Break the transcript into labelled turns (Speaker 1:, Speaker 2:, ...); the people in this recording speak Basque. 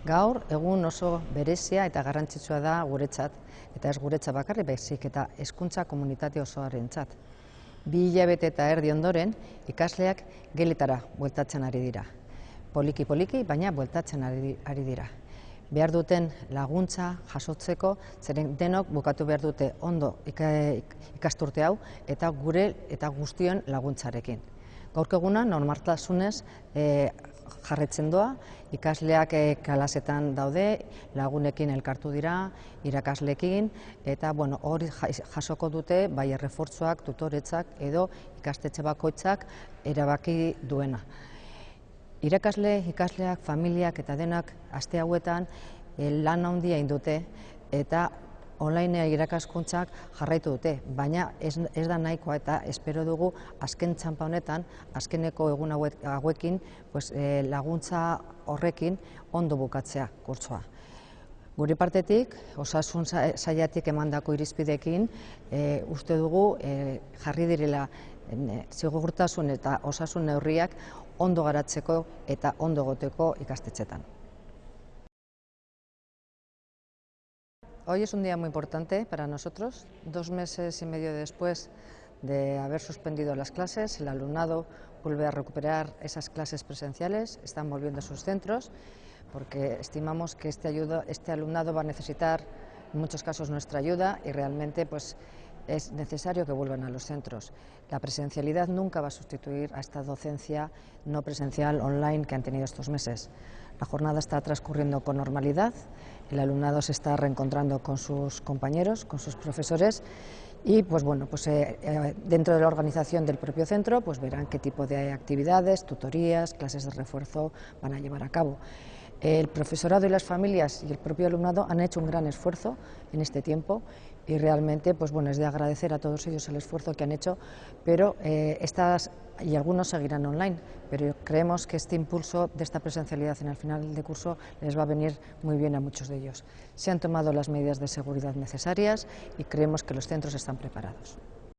Speaker 1: Gaur egun oso berezia eta garrantzitsua da guretzat, eta ez guretzat bakarrik baizik eta hezkuntza komunitate osoarentzat. 2 hilabete eta erdi ondoren, ikasleak geletara bueltatzen ari dira. Poliki-poliki, baina bueltatzen ari dira. Behar duten laguntza jasotzeko, zeren denok bukatu behar dute ondo ikasturte hau eta gure eta guztion laguntzarekin. Gaurko eguna normaltasunez jarraitzen doa, ikasleak klasetan daude, lagunekin elkartu dira, irakasleekin, eta hori jasoko dute bai errefortzuak, tutoretzak edo ikastetxe bakoitzak erabaki duena. Irakasle, ikasleak, familiak eta denak aste hauetan lan handia egin dute eta online irakaskuntzak jarraitu dute, baina ez da nahikoa eta espero dugu azken txanpa honetan, azkeneko egun hauekin laguntza horrekin ondo bukatzea kurtsoa. Gure partetik, osasun sailatik emandako irizpideekin, uste dugu jarri direla segurtasun eta osasun neurriak ondo garatzeko eta ondo egoteko ikastetxetan. Hoy es un día muy importante para nosotros. 2 meses y medio después de haber suspendido las clases, el alumnado vuelve a recuperar esas clases presenciales, están volviendo a sus centros, porque estimamos que este alumnado va a necesitar en muchos casos nuestra ayuda y realmente es necesario que vuelvan a los centros. La presencialidad nunca va a sustituir a esta docencia no presencial online que han tenido estos meses. La jornada está transcurriendo con normalidad, el alumnado se está reencontrando con sus compañeros, con sus profesores y dentro de la organización del propio centro verán qué tipo de actividades, tutorías, clases de refuerzo van a llevar a cabo. El profesorado y las familias y el propio alumnado han hecho un gran esfuerzo en este tiempo y realmente es de agradecer a todos ellos el esfuerzo que han hecho, pero y algunos seguirán online, pero creemos que este impulso de esta presencialidad en el final de curso les va a venir muy bien a muchos de ellos. Se han tomado las medidas de seguridad necesarias y creemos que los centros están preparados.